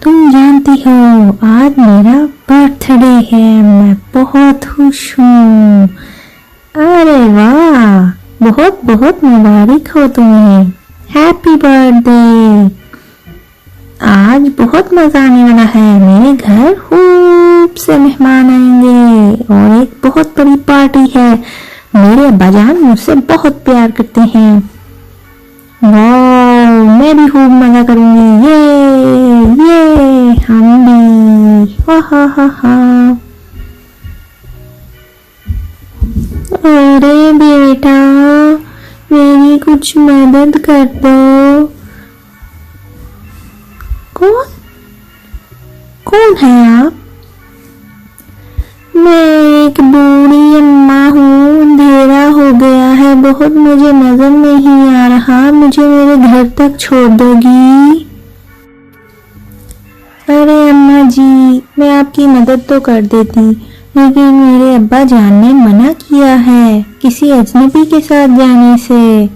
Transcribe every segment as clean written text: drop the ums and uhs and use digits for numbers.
तुम जानती हो आज मेरा बर्थडे है, मैं बहुत खुश हूँ। अरे वाह, बहुत बहुत मुबारक हो तुम्हें, हैप्पी बर्थडे। आज बहुत मजा आने वाला है, मेरे घर खूब से मेहमान आएंगे और एक बहुत बड़ी पार्टी है। मेरे अब्बाजान मुझसे बहुत प्यार करते हैं। वाह, मैं भी खूब मजा करूंगी। ये हम भी, हा हा हा हा। अरे बेटा, मेरी कुछ मदद कर दो। कौन कौन है आप? मैं एक बूढ़ी अम्मा हूँ, अंधेरा हो गया है बहुत, मुझे नजर नहीं आ रहा, मुझे मेरे घर तक छोड़ दोगी? अरे अम्मा जी, मैं आपकी मदद तो कर देती, लेकिन मेरे अब्बा जान ने मना किया है किसी अजनबी के साथ जाने से।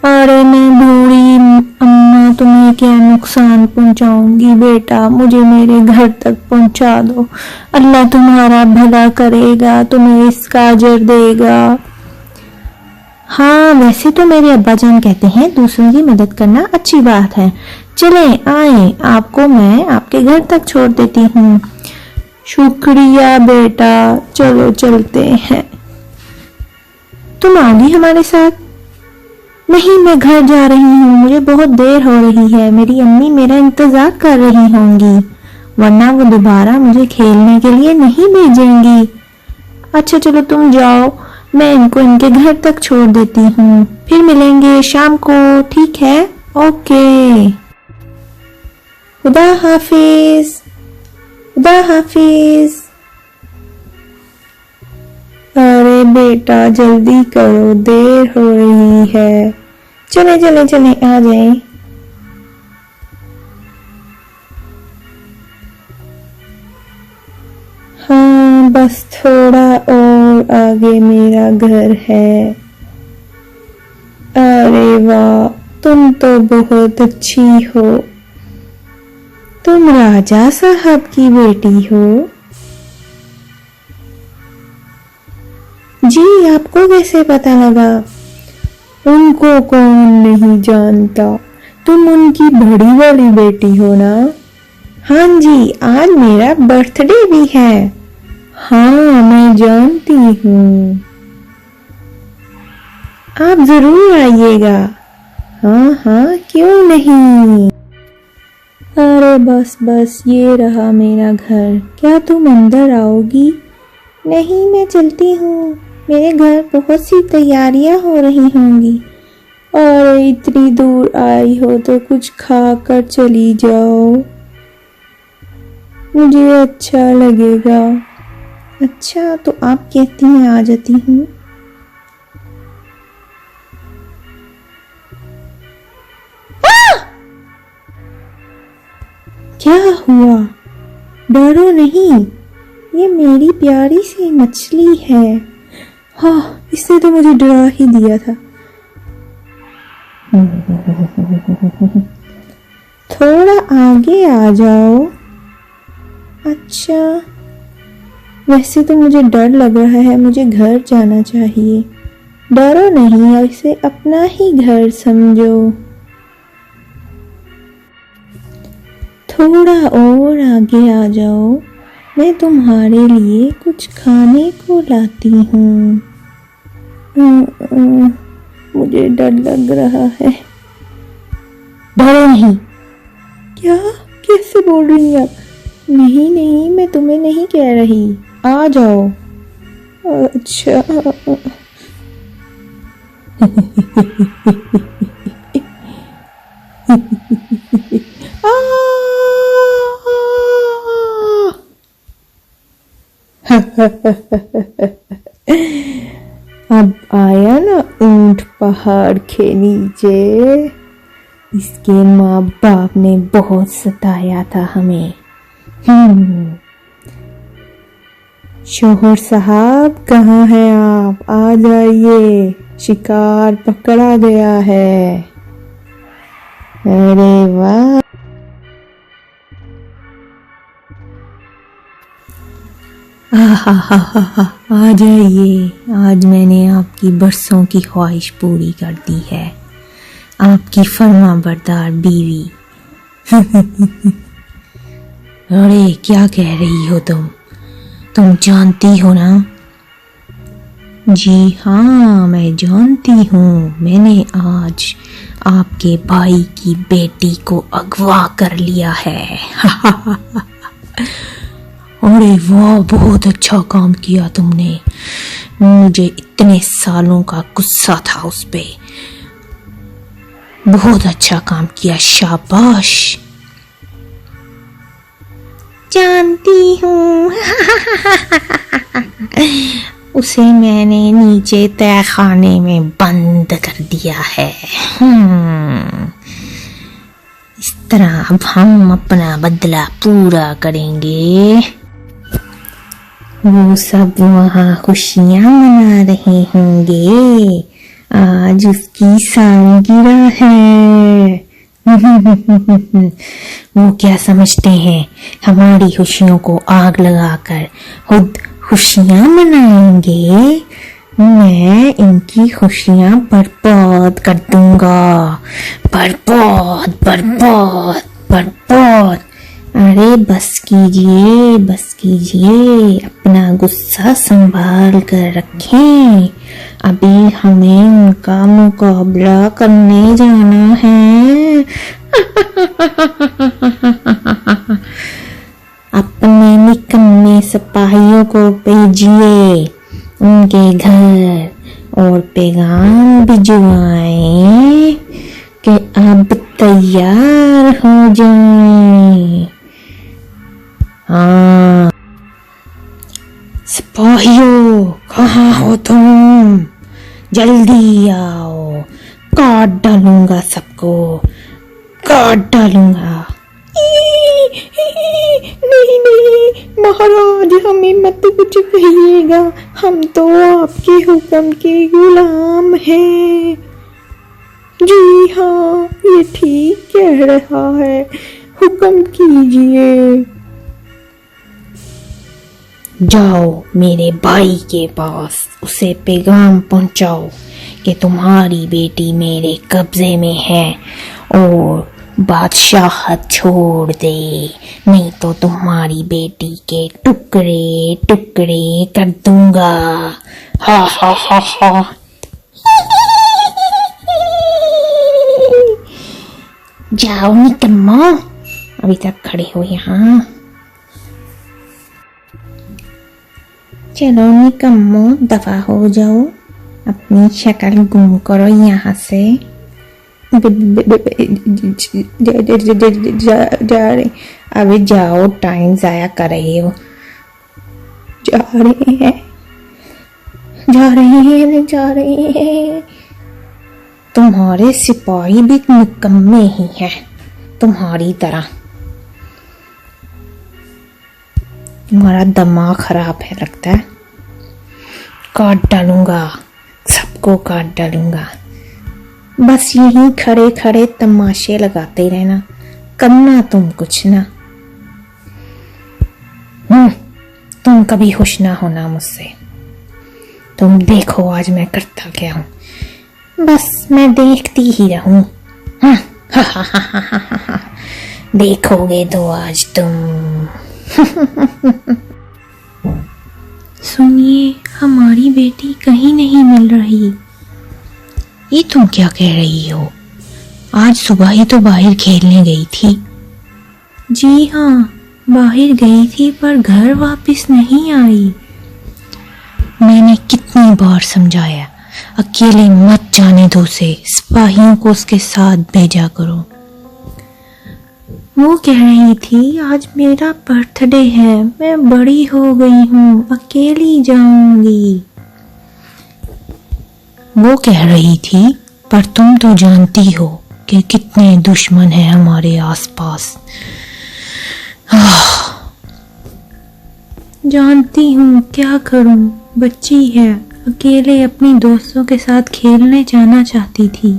अरे मैं बूढ़ी अम्मा तुम्हें क्या नुकसान पहुंचाऊंगी बेटा, मुझे मेरे घर तक पहुंचा दो। अल्लाह तुम्हारा भला करेगा, तुम्हें इसका अजर देगा। हाँ, वैसे तो मेरे अब्बाजान कहते हैं दूसरों की मदद करना अच्छी बात है। चले आए, आपको मैं आपके घर तक छोड़ देती हूँ। शुक्रिया बेटा, चलो चलते हैं। तुम आओगी हमारे साथ? नहीं, मैं घर जा रही हूँ, मुझे बहुत देर हो रही है, मेरी अम्मी मेरा इंतजार कर रही होंगी, वरना वो दोबारा मुझे खेलने के लिए नहीं भेजेंगी। अच्छा चलो तुम जाओ, मैं इनको इनके घर तक छोड़ देती हूँ, फिर मिलेंगे शाम को, ठीक है? ओके, खुदा हाफिज, खुदा हाफिज। अरे बेटा जल्दी करो, देर हो रही है। चले चले चले, आ जाए। हाँ, बस थोड़ा और आगे मेरा घर है। अरे वाह, तुम तो बहुत अच्छी हो, तुम राजा साहब की बेटी हो? जी, आपको कैसे पता लगा? उनको कौन नहीं जानता, तुम उनकी बड़ी वाली बेटी हो ना? हाँ जी, आज मेरा बर्थडे भी है। हाँ, मैं जानती हूँ, आप जरूर आइएगा। हाँ हाँ, क्यों नहीं। अरे बस बस, ये रहा मेरा घर, क्या तुम अंदर आओगी? नहीं, मैं चलती हूँ, मेरे घर बहुत सी तैयारियां हो रही होंगी। और इतनी दूर आई हो तो कुछ खा कर चली जाओ, मुझे अच्छा लगेगा। अच्छा, तो आप कहती हैं आ जाती हूँ। क्या हुआ? डरो नहीं, ये मेरी प्यारी सी मछली है। हाँ, इसने तो मुझे डरा ही दिया था। थोड़ा आगे आ जाओ। अच्छा, वैसे तो मुझे डर लग रहा है, मुझे घर जाना चाहिए। डरो नहीं, इसे अपना ही घर समझो। थोड़ा और आगे आ जाओ, मैं तुम्हारे लिए कुछ खाने को लाती हूँ। मुझे डर लग रहा है। डरो नहीं। क्या? कैसे बोल रही हैं आप? नहीं नहीं, मैं तुम्हें नहीं कह रही, आ जाओ। अच्छा। अब आया ना ऊंट पहाड़ के नीचे। इसके माँ बाप ने बहुत सताया था हमें। शोहर साहब, कहाँ हैं आप? आ जाइए, शिकार पकड़ा गया है। अरे वाह। आहा, आ जाइए, आज मैंने आपकी बरसों की ख्वाहिश पूरी कर दी है, आपकी फर्मा बरदार बीवी। अरे क्या कह रही हो तुम जानती हो ना? जी हाँ, मैं जानती हूँ। मैंने आज आपके भाई की बेटी को अगवा कर लिया है। अरे वाह, बहुत अच्छा काम किया तुमने। मुझे इतने सालों का गुस्सा था उस पे। बहुत अच्छा काम किया, शाबाश। जानती हूँ। उसे मैंने नीचे तहखाने में बंद कर दिया है। इस तरह अब हम अपना बदला पूरा करेंगे। वो सब वहाँ खुशियाँ मना रहे होंगे, आज उसकी सालगिरह है। वो क्या समझते हैं, हमारी खुशियों को आग लगाकर खुद खुशियाँ मनाएंगे? मैं इनकी खुशियाँ बर्बाद कर दूंगा, बर्बाद बर्बाद बर्बाद। अरे बस कीजिए, बस कीजिए, अपना गुस्सा संभाल कर रखें। अभी हमें उनका मुकाबला करने जाना है। अपने निकम्मे सिपाहियों को भेजिए उनके घर और पैगाम भिजवाएं कि अब तैयार हो जाएं। हाँ, सिपाहियों, कहाँ हो तुम? जल्दी आओ, काट डालूंगा सबको, काट डालूंगा। नहीं नहीं महाराज, हमें मत कुछ कहिएगा, हम तो आपके हुक्म के गुलाम हैं। जी हाँ, ये ठीक कह रहा है, हुक्म कीजिए। जाओ मेरे भाई के पास, उसे पैगाम पहुंचाओ कि तुम्हारी बेटी मेरे कब्जे में है और बादशाहत छोड़ दे, नहीं तो तुम्हारी बेटी के टुकड़े टुकड़े कर दूंगा। हा हा हा हा। जाओ निकम्मो, अभी तक खड़े हो यहाँ। चलो निकम्मो, दफा हो जाओ, अपनी शक्ल गुम करो यहाँ से। जा रहे, अभी जाओ, टाइम जाया कर रहे हो। जा रहे हैं, जा रहे हैं। तुम्हारे सिपाही भी निकम्मे ही हैं, तुम्हारी तरह। तुम्हारा दिमाग खराब है लगता है। काट डालूंगा, सबको काट डालूंगा। बस यहीं खड़े खड़े तमाशे लगाते रहना, करना तुम कुछ ना। तुम कभी खुश ना होना मुझसे। तुम देखो आज मैं करता क्या हूँ, बस मैं देखती ही रहूं। देखोगे तो आज तुम। सुनिए, हमारी बेटी कहीं नहीं मिल रही। ये तुम क्या कह रही हो? आज सुबह ही तो बाहर खेलने गई थी। जी हाँ, बाहर गई थी पर घर वापस नहीं आई। मैंने कितनी बार समझाया, अकेले मत जाने दो उसे, सिपाहियों को उसके साथ भेजा करो। वो कह रही थी आज मेरा बर्थडे है, मैं बड़ी हो गई हूँ, अकेली जाऊंगी। वो कह रही थी, पर तुम तो जानती हो कि कितने दुश्मन हैं हमारे आसपास। जानती हूँ, क्या करूँ, बच्ची है, अकेले अपनी दोस्तों के साथ खेलने जाना चाहती थी,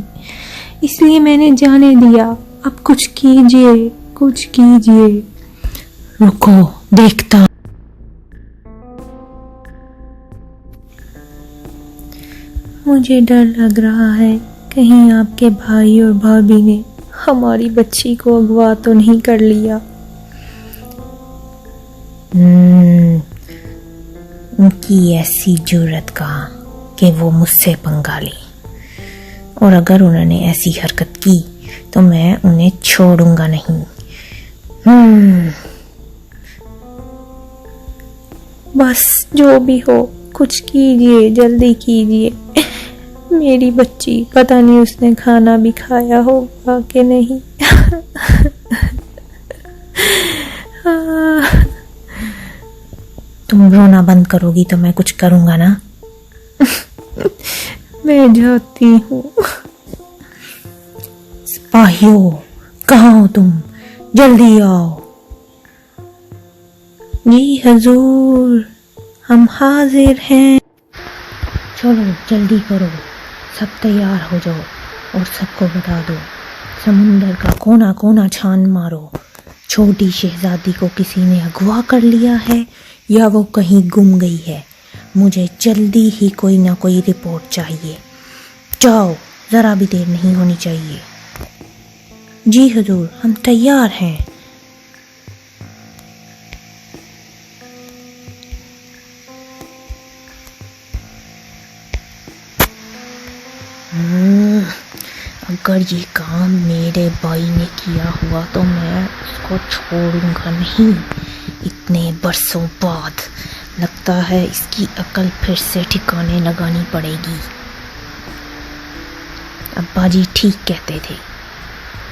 इसलिए मैंने जाने दिया। अब कुछ कीजिए, कुछ कीजिए। रुको, देखता। मुझे डर लग रहा है, कहीं आपके भाई और भाभी ने हमारी बच्ची को अगवा तो नहीं कर लिया। उनकी ऐसी जुर्रत कहाँ कि वो मुझसे पंगा ले, और अगर उन्होंने ऐसी हरकत की तो मैं उन्हें छोड़ूंगा नहीं। बस जो भी हो, कुछ कीजिए, जल्दी कीजिए। मेरी बच्ची, पता नहीं उसने खाना भी खाया होगा कि नहीं। तुम रोना बंद करोगी तो मैं कुछ करूंगा ना। मैं जाती हूँ। सिपाहियों, कहाँ हो तुम? जल्दी आओ। जी हजूर, हम हाजिर हैं। चलो जल्दी करो, सब तैयार हो जाओ और सबको बता दो, समुंदर का कोना कोना छान मारो। छोटी शहजादी को किसी ने अगवा कर लिया है या वो कहीं गुम गई है। मुझे जल्दी ही कोई ना कोई रिपोर्ट चाहिए। जाओ, जरा भी देर नहीं होनी चाहिए। जी हुजूर, हम तैयार हैं। अगर ये काम मेरे भाई ने किया हुआ तो मैं उसको छोड़ूंगा नहीं। इतने बरसों बाद लगता है इसकी अकल फिर से ठिकाने लगानी पड़ेगी। अब्बा जी ठीक कहते थे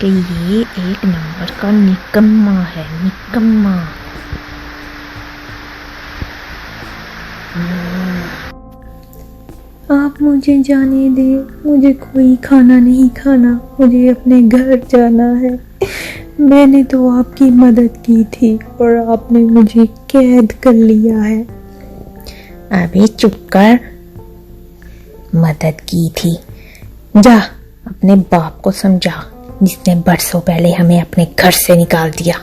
कि ये एक नंबर का निकम्मा है, निकम्मा। आप मुझे जाने दें, मुझे कोई खाना नहीं खाना, मुझे अपने घर जाना है। मैंने तो आपकी मदद की थी और आपने मुझे कैद कर लिया है। अबे चुप कर, मदद की थी। जा अपने बाप को समझा, जिसने बरसों पहले हमें अपने घर से निकाल दिया।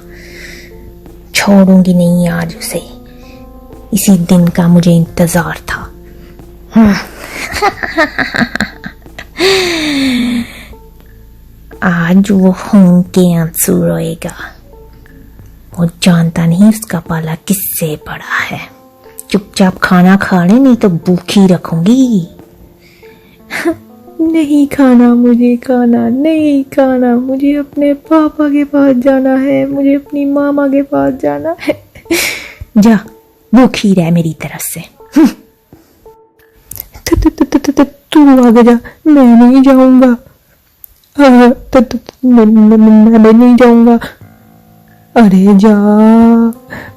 छोड़ूंगी नहीं आज उसे, इसी दिन का मुझे इंतजार था। आज वो हों के आंसू रोएगा। वो जानता नहीं उसका पाला किससे बड़ा है। चुपचाप खाना खा ले, नहीं तो भूखी रखूंगी। नहीं खाना, मुझे खाना नहीं खाना। मुझे अपने पापा के पास जाना है, मुझे अपनी मामा के पास जाना है। जा भूखी रह मेरी तरफ से। तू आगे जा, मैं नहीं जाऊंगा। मैं नहीं जाऊंगा। अरे जा,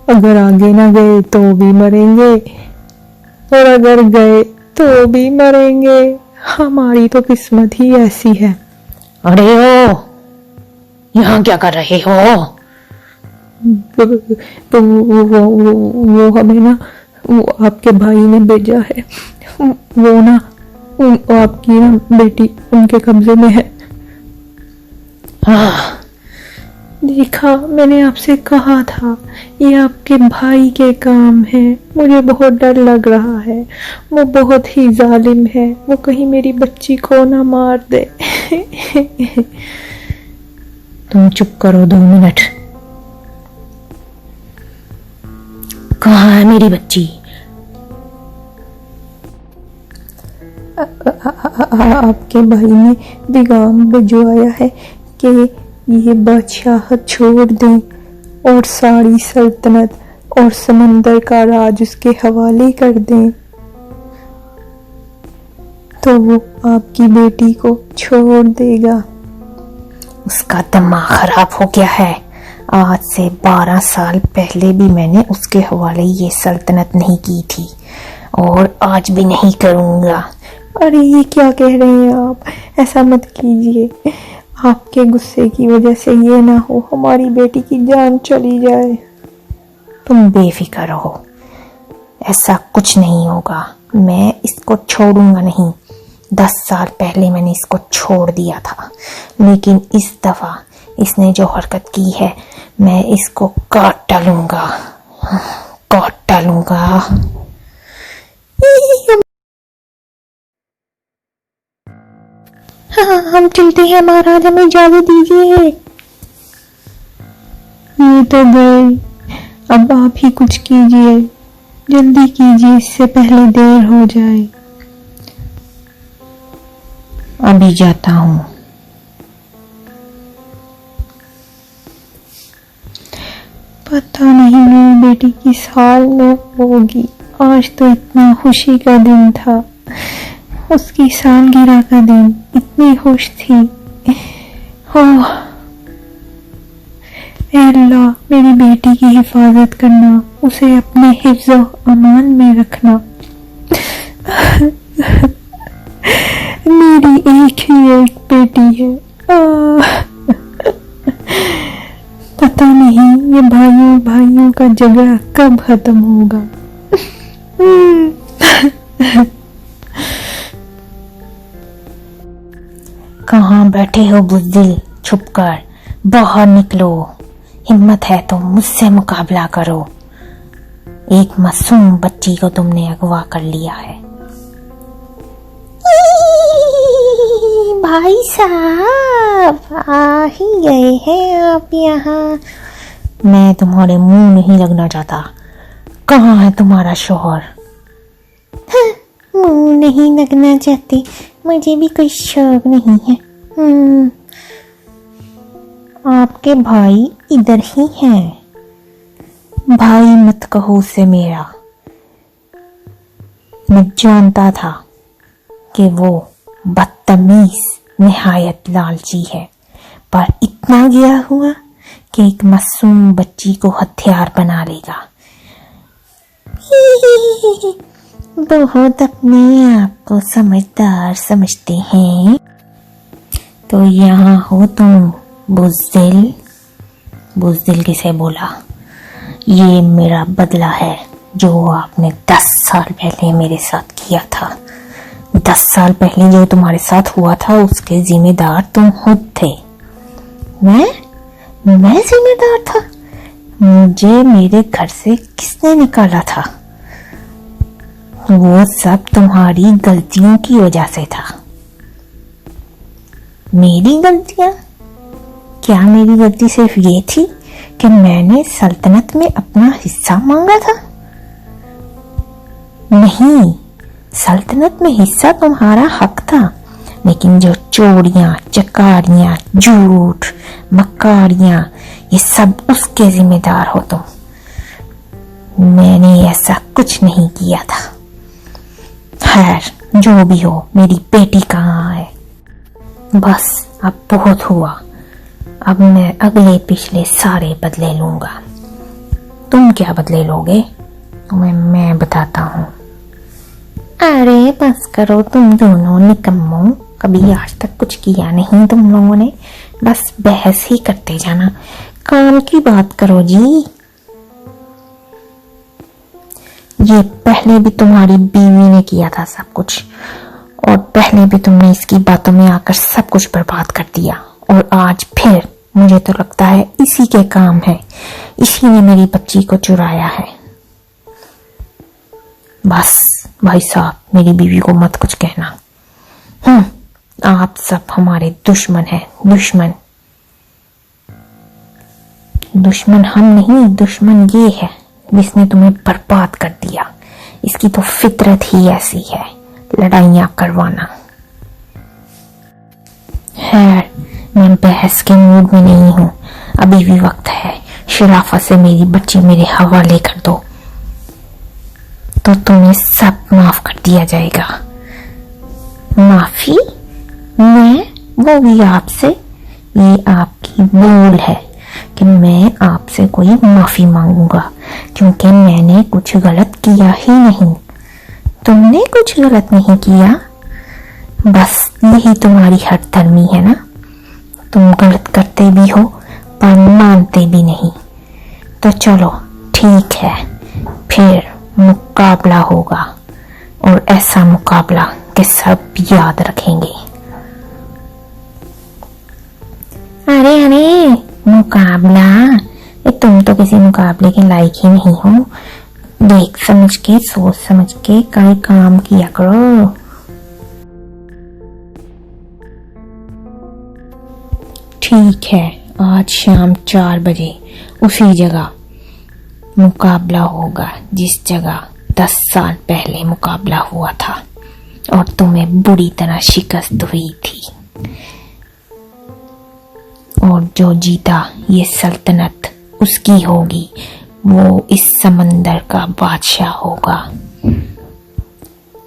अगर आगे ना गए तो भी मरेंगे, और अगर गए तो भी मरेंगे। हमारी तो किस्मत ही ऐसी है। अरे ओ, यहाँ क्या कर रहे हो? तो वो हमें ना, वो आपके भाई ने भेजा है। वो ना, आपकी ना बेटी उनके कब्जे में है। देखा, मैंने आपसे कहा था ये आपके भाई के काम है। मुझे बहुत डर लग रहा है, वो बहुत ही जालिम है। वो कहीं मेरी बच्ची को ना मार दे। तुम चुप करो 2 मिनट। कहाँ है मेरी बच्ची? आपके भाई ने पैगाम भिजवाया है कि ये बादशाहत छोड़ दें और सारी सल्तनत और समंदर का राज उसके हवाले कर दें, तो वो आपकी बेटी को छोड़ देगा। उसका दिमाग खराब हो गया है। आज से 12 साल पहले भी मैंने उसके हवाले ये सल्तनत नहीं की थी और आज भी नहीं करूँगा। अरे ये क्या कह रहे हैं आप? ऐसा मत कीजिए। आपके गुस्से की वजह से ये ना हो हमारी बेटी की जान चली जाए। तुम बेफिक्र रहो, ऐसा कुछ नहीं होगा। मैं इसको छोड़ूंगा नहीं। 10 साल पहले मैंने इसको छोड़ दिया था, लेकिन इस दफा इसने जो हरकत की है मैं इसको काट डालूंगा, काट डालूंगा। हाँ, हम चलते हैं महाराज, हमें इजाजत दीजिए। ये तो गए, अब आप ही कुछ कीजिए, जल्दी कीजिए, इससे पहले देर हो जाए। अभी जाता हूँ। पता नहीं मेरी बेटी की साल होगी। आज तो इतना खुशी का दिन था, उसकी सालगिरह का दिन, इतनी खुश थी। ओह ऐ अल्लाह, मेरी बेटी की हिफाजत करना, उसे अपने हिफ्ज़ व अमान में रखना। मेरी एक ही एक बेटी है। पता नहीं ये भाइयों का झगड़ा कब खत्म होगा। कहाँ बैठे हो बुज़दिल, छुपकर बाहर निकलो। हिम्मत है तो मुझसे मुकाबला करो। एक मासूम बच्ची को तुमने अगवा कर लिया है। भाई साहब आ ही गए हैं आप यहाँ। मैं तुम्हारे मुंह नहीं लगना चाहता। कहाँ है तुम्हारा शौहर? मुंह नहीं लगना चाहते, मुझे भी कोई शौक नहीं है। आपके भाई इधर ही हैं। भाई मत कहो उसे मेरा। मैं जानता था कि वो बदतमीज, निहायत लालची है, पर इतना गया हुआ कि एक मासूम बच्ची को हथियार बना लेगा। बहुत अपने आप को समझदार समझते हैं। तो यहाँ हो तुम बुज़दिल। बुज़दिल किसे बोला? ये मेरा बदला है जो आपने 10 साल पहले मेरे साथ किया था। 10 साल पहले जो तुम्हारे साथ हुआ था उसके जिम्मेदार तुम खुद थे। मैं जिम्मेदार था? मुझे मेरे घर से किसने निकाला था? वो सब तुम्हारी गलतियों की वजह से था। मेरी गलतियां? क्या मेरी गलती सिर्फ ये थी कि मैंने सल्तनत में अपना हिस्सा मांगा था? नहीं, सल्तनत में हिस्सा तुम्हारा हक था, लेकिन जो चोरियां, चकारियां, झूठ, मकारियां, ये सब उसके जिम्मेदार हो तुम। मैंने ऐसा कुछ नहीं किया था। खैर, जो भी हो, मेरी बेटी कहाँ है? बस अब बहुत हुआ। अब मैं अगले पिछले सारे बदले लूंगा। तुम क्या बदले लोगे? तुम्हें मैं बताता हूँ। अरे बस करो तुम दोनों निकम्मो, कभी आज तक कुछ किया नहीं तुम लोगों ने, बस बहस ही करते जाना। काम की बात करो जी। ये पहले भी तुम्हारी बीवी ने किया था सब कुछ, और पहले भी तुमने इसकी बातों में आकर सब कुछ बर्बाद कर दिया, और आज फिर मुझे तो लगता है इसी के काम है। इसी ने मेरी बच्ची को चुराया है। बस भाई साहब, मेरी बीवी को मत कुछ कहना। आप सब हमारे दुश्मन हैं। दुश्मन हम नहीं, दुश्मन ये है जिसने तुम्हें बर्बाद कर दिया। इसकी तो फितरत ही ऐसी है, लड़ाइयां करवाना। खैर, मैं बहस के मूड में नहीं हूं, अभी भी वक्त है। शराफत से मेरी बच्ची मेरे हवाले कर दो, तो तुम्हें सब माफ कर दिया जाएगा। माफी? मैं? वो भी आपसे? ये आपकी भूल है कि मैं आपसे कोई माफी मांगूंगा, क्योंकि मैंने कुछ गलत किया ही नहीं। तुमने कुछ गलत नहीं किया, बस यही तुम्हारी हठधर्मी है ना। तुम गलत करते भी हो पर मानते भी नहीं। तो चलो ठीक है, फिर मुकाबला होगा, और ऐसा मुकाबला कि सब याद रखेंगे। अरे अरे, मुकाबला? तुम तो किसी मुकाबले के लायक ही नहीं हो। देख समझ के, सोच समझ के कई काम किया करो। ठीक है, आज शाम 4 बजे उसी जगह मुकाबला होगा जिस जगह 10 साल पहले मुकाबला हुआ था और तुम्हें बुरी तरह शिकस्त हुई थी। और जो जीता ये सल्तनत उसकी होगी, वो इस समंदर का बादशाह होगा।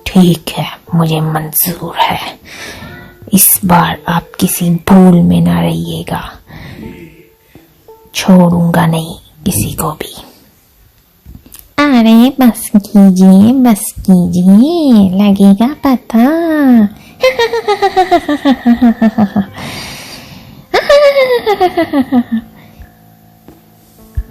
ठीक है, मुझे मंजूर है। इस बार आप किसी भूल में ना रहिएगा, छोड़ूंगा नहीं किसी को भी। अरे बस कीजिए, लगेगा पता।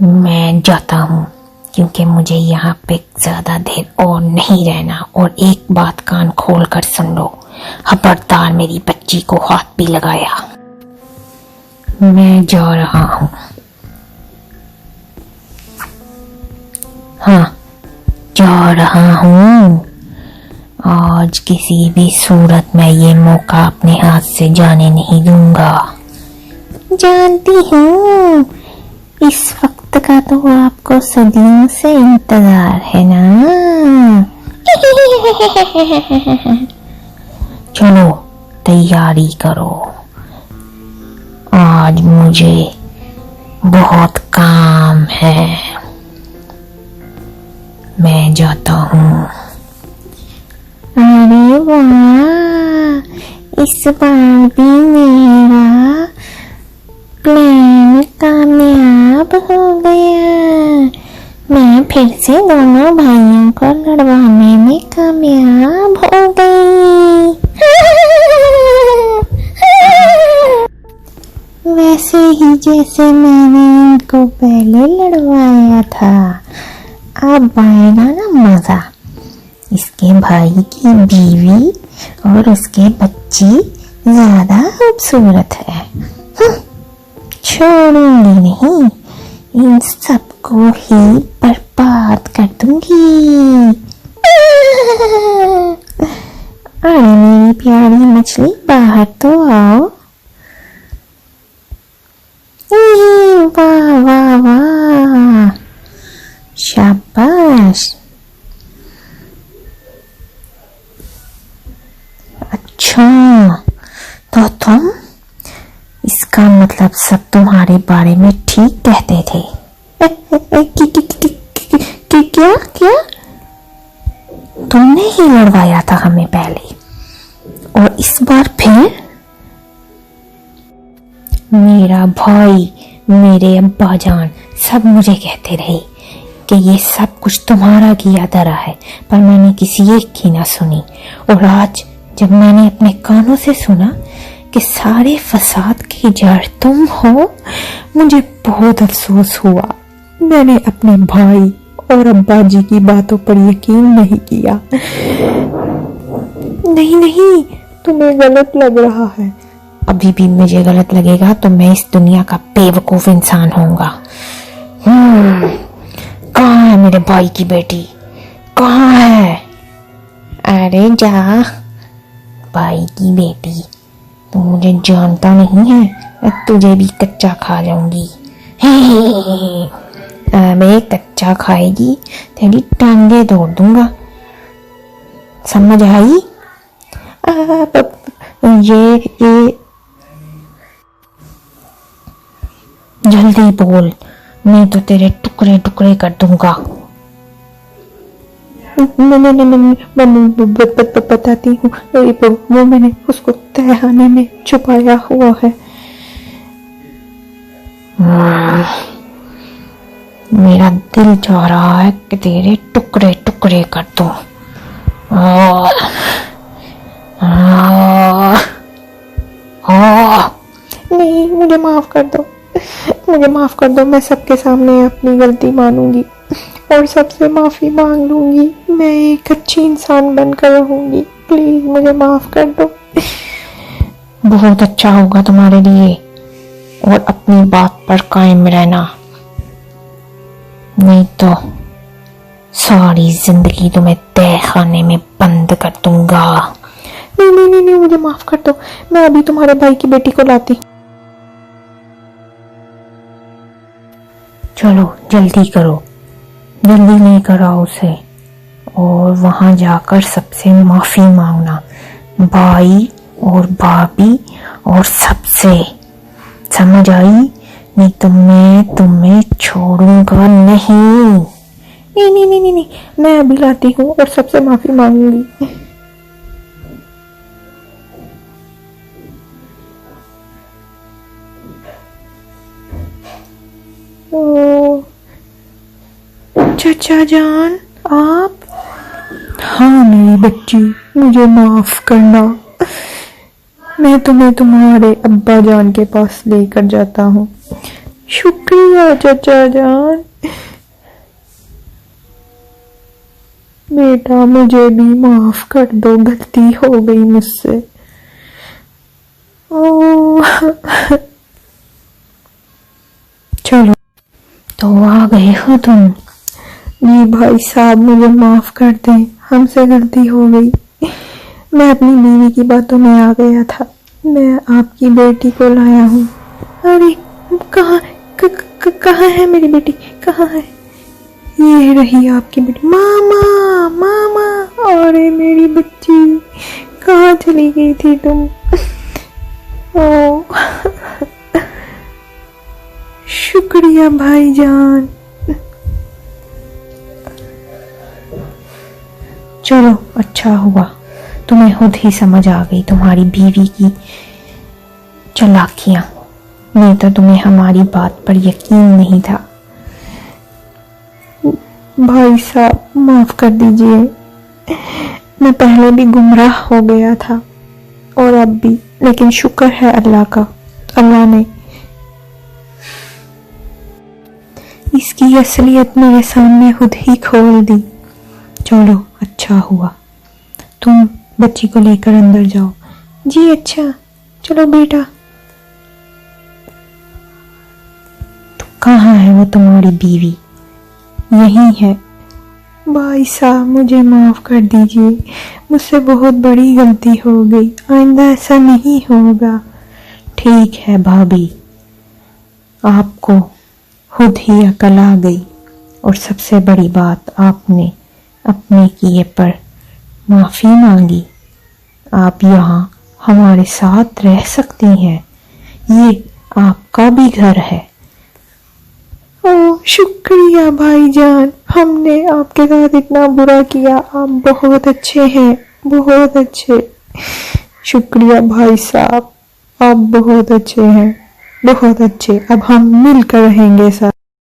मैं जाता हूँ क्योंकि मुझे यहाँ पे ज्यादा देर और नहीं रहना। और एक बात कान खोल कर सुन लो, खबरदार मेरी बच्ची को हाथ भी लगाया। मैं जा रहा हूँ। हाँ, जा रहा हूँ। आज किसी भी सूरत में ये मौका अपने हाथ से जाने नहीं दूंगा। जानती हूँ, इस वक्त का तो आपको सदियों से इंतजार है ना। चलो तैयारी करो, आज मुझे बहुत काम है। मैं जाता हूँ। अरे वाह, इस बार भी मेरा प्लान कामयाब हो गया। मैं फिर से दोनों भाइयों को लड़वाने में कामयाब हो गई। वैसे ही जैसे मैंने इनको पहले लड़वाया था। अब आएगा ना मजा। इसके भाई की बीवी और उसके बच्ची ज्यादा खूबसूरत है। छोड़ूंगी नहीं, इन सबको ही बर्बाद कर दूंगी। अरे मेरी प्यारी मछली, बाहर तो आओ। वाह वाह वाह, शाबाश। अच्छा, तो तुम, इसका मतलब सब तुम्हारे बारे में ठीक कहते थे। क्या क्या? तुमने ही लड़वाया था हमें पहले, और इस बार फिर? मेरा भाई, मेरे अब्बा जान सब मुझे कहते रहे कि ये सब कुछ तुम्हारा किया धरा है, पर मैंने किसी एक की ना सुनी। और आज जब मैंने अपने कानों से सुना कि सारे फसाद की जड़ तुम हो, मुझे बहुत अफसोस हुआ। मैंने अपने भाई और अब्बा जी की बातों पर यकीन नहीं किया। नहीं नहीं, तुम्हें गलत लग रहा है। अभी भी मुझे गलत लगेगा तो मैं इस दुनिया का बेवकूफ इंसान होऊंगा। कहाँ है मेरे भाई की बेटी? कहाँ है? अरे जा, भाई की बेटी, तू मुझे जानता नहीं है, तुझे भी कच्चा खा जाऊंगी। मैं कच्चा खाएगी, तेरी टांगे तोड़ दूंगा, समझ आई? ये जल्दी बोल, नहीं तो तेरे टुकड़े टुकड़े कर दूंगा। बताती हूँ, वो मैंने उसको तहखाने में छुपाया हुआ है। मेरा दिल चाह रहा है कि तेरे टुकड़े टुकड़े कर दूं। नहीं, मुझे माफ कर दो, मुझे माफ कर दो। मैं सबके सामने अपनी गलती मानूंगी और सबसे माफी मांग लूंगी। मैं एक अच्छी इंसान बनकर रहूंगी। प्लीज मुझे माफ कर दो। बहुत अच्छा होगा तुम्हारे लिए। और अपनी बात पर कायम रहना, नहीं तो सारी जिंदगी तुम्हें तय खाने में बंद कर दूंगा। नहीं नहीं नहीं नहीं, मुझे माफ कर दो, मैं अभी तुम्हारे भाई की बेटी को लाती। चलो जल्दी करो, जल्दी नहीं कराओ उसे, और वहां जाकर सबसे माफी मांगना, भाई और भाभी और सबसे, समझ आई? नहीं तो मैं तुम्हें छोड़ूंगा नहीं। नहीं नहीं नहीं नहीं नहीं, मैं अभी लाती हूँ और सबसे माफी मांगूंगी। ओ चचा जान, आप? हाँ मेरी बच्ची, मुझे माफ करना, मैं तुम्हें तुम्हारे अब्बा जान के पास लेकर जाता हूँ। शुक्रिया चचा जान। बेटा मुझे भी माफ कर दो, गलती हो गई मुझसे। ओ चलो तो आ गए हो तुम। जी भाई साहब, मुझे माफ कर दें, हमसे गलती हो गई। मैं अपनी बीवी की बातों में आ गया था, मैं आपकी बेटी को लाया हूँ। अरे कहाँ है मेरी बेटी, कहाँ है? ये रही आपकी बेटी। मामा मामा, अरे मेरी बच्ची, कहाँ चली गई थी तुम? ओ शुक्रिया भाईजान। चलो अच्छा हुआ, तुम्हें खुद ही समझ आ गई तुम्हारी बीवी की चालाकियां, नहीं तो तुम्हें हमारी बात पर यकीन नहीं था। भाई साहब माफ कर दीजिए, मैं पहले भी गुमराह हो गया था और अब भी, लेकिन शुक्र है अल्लाह का, अल्लाह ने इसकी असलियत मेरे सामने खुद ही खोल दी। चलो अच्छा हुआ, तुम बच्ची को लेकर अंदर जाओ। जी अच्छा, चलो बेटा। कहाँ है वो तुम्हारी बीवी? यही है। भाई साहब मुझे माफ कर दीजिए, मुझसे बहुत बड़ी गलती हो गई, आइंदा ऐसा नहीं होगा। ठीक है भाभी, आपको खुद ही अकल आ गई, और सबसे बड़ी बात आपने अपने किए पर माफी मांगी। आप यहाँ हमारे साथ रह सकती हैं, ये आपका भी घर है। ओ शुक्रिया भाईजान, हमने आपके साथ इतना बुरा किया, आप बहुत अच्छे हैं, बहुत अच्छे। शुक्रिया भाई साहब, आप बहुत अच्छे हैं, बहुत अच्छे। अब हम मिलकर रहेंगे साथ।